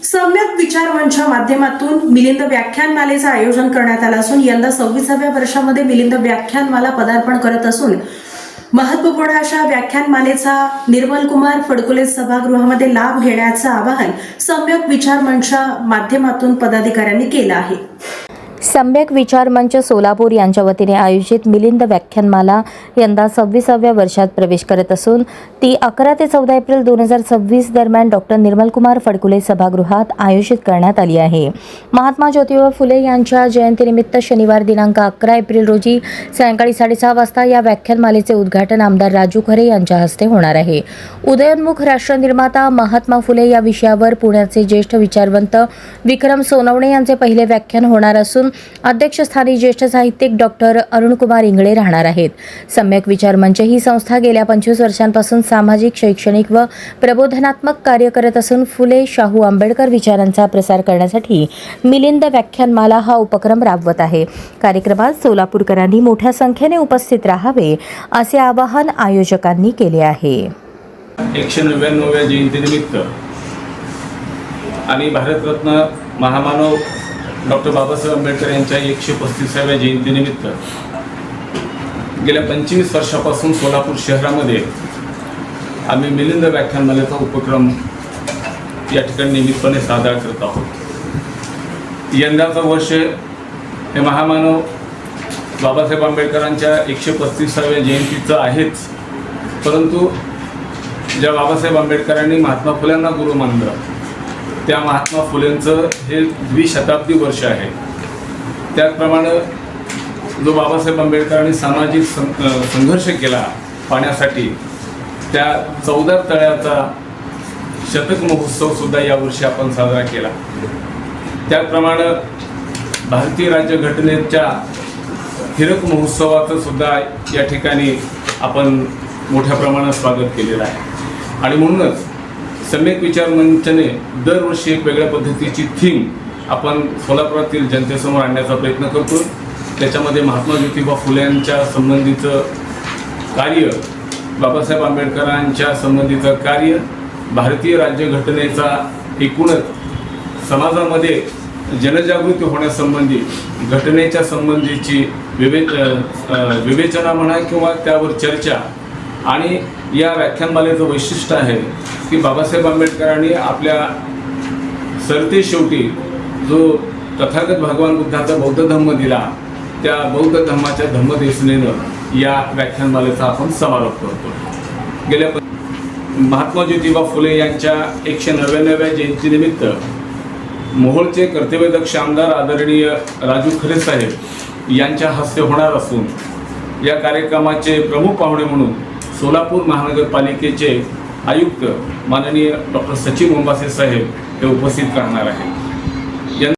सम्यक विचार मंचच्या माध्यमातून मिलिंद व्याख्यानमालेचं आयोजन करण्यात आलं असून यंदा 26व्या वर्षामध्ये मिलिंद व्याख्यानमाला पदार्पण करत असून महत्त्वपूर्ण अशा व्याख्यानमालेचा निर्मल कुमार फडकुले सभागृहामध्ये लाभ घेण्याचं आवाहन सम्यक विचार मंचच्या माध्यमातून पदाधिकाऱ्यांनी केलं आहे। सम्यक विचार मंच सोलापूर यांच्या वतीने आयोजित मिलिंद व्याख्यानमाला यंदा 26व्या वर्षात प्रवेश करत असून ती 11 ते 14 एप्रिल 2026 दरम्यान डॉक्टर निर्मल कुमार फडकुले सभागृहात आयोजित करण्यात आली आहे। महात्मा ज्योतिबा फुले यांच्या जयंतीनिमित्त शनिवार दिनांक 11 एप्रिल रोजी सायंकाळी 6:30 वाजता या व्याख्यानमालेचे उद्घाटन आमदार राजू खरे यांच्या हस्ते होणार आहे। उदयोन्मुख राष्ट्रनिर्माता महात्मा फुले या विषयावर पुण्याचे ज्येष्ठ विचारवंत विक्रम सोनवणे यांचे पहिले व्याख्यान होणार असून अध्यक्षस्थानी ज्येष्ठ साहित्यिक डॉक्टर अरुणकुमार इंगळे राहणार आहेत। सम्यक विचार मंच ही संस्था गेल्या 25 वर्षांपासून सामाजिक, शैक्षणिक व प्रबोधनात्मक कार्य करत असून फुले, शाहू आंबेडकर विचारांचा प्रसार करण्यासाठी मिलिंद व्याख्यानमाला हा उपक्रम राबवत आहे। कार्यक्रमात सोलापूरकरांनी मोठ्या संख्येने उपस्थित राहावे असे आवाहन आयोजकांनी केले आहे। 199व्या जयंतीनिमित्त आणि भारतरत्न महामानव डॉक्टर बाबासाहेब आंबेडकर यांच्या 135व्या जयंतीनिमित्त गेल्या 25 वर्षापासून सोलापूर शहरामध्ये आम्ही मिलिंद व्याख्यानमालेचा उपक्रम या ठिकाणी नियमितपणे साजरा करत आहोत। यंदाचं वर्ष हे महामानव बाबासाहेब आंबेडकरांच्या 135व्या जयंतीचं आहेच, परंतु ज्या बाबासाहेब आंबेडकरांनी महात्मा फुल्यांना गुरु मानलं त्या महात्मा फुलेंचं हे द्विशताब्दी वर्ष आहे। त्याचप्रमाणे जो बाबासाहेब आंबेडकरांनी सामाजिक संघर्ष केला पाण्यासाठी, त्या 14 तळ्याचा शतक महोत्सवसुद्धा यावर्षी आपण साजरा केला। त्याचप्रमाणे भारतीय राज्यघटनेच्या हिरक महोत्सवाचं सुद्धा या ठिकाणी आपण मोठ्या प्रमाणात स्वागत केलेलं आहे। आणि म्हणूनच सम्यक विचार मंचने दरवर्षी एक वेगळ्या पद्धतीची थीम आपण सोलापुरातील जनतेसमोर आणण्याचा प्रयत्न करतो। त्याच्यामध्ये महात्मा ज्योतिबा फुले यांच्या संबंधीचं कार्य, बाबासाहेब आंबेडकरांच्या संबंधीचं कार्य, भारतीय राज्यघटनेचा एकूणच समाजामध्ये जनजागृती होण्यासंबंधी घटनेच्या संबंधीची विवेचना म्हणा किंवा त्यावर चर्चा। आणि या व्याख्यानमालेचं वैशिष्ट्य आहे की बाबासाहेब आंबेडकरांनी आपल्या सरतेशेवटी जो तथागत भगवान बुद्धाचा बौद्ध धम्म दिला, त्या बौद्ध धम्माच्या धम्मदेशनेनं या व्याख्यानमालेचा आपण समारोप करतो। गेल्या महात्मा ज्योतिबा फुले यांच्या 199व्या जयंतीनिमित्त मोहोळचे कर्तव्यदक्ष आमदार आदरणीय राजू खरे साहेब यांच्या हस्ते होणार असून या कार्यक्रमाचे प्रमुख पाहुणे म्हणून सोलापूर महानगरपालिकेचे आयुक्त माननीय डॉक्टर सचिन मोंबासे साहेब हे उपस्थित राहणार आहेत।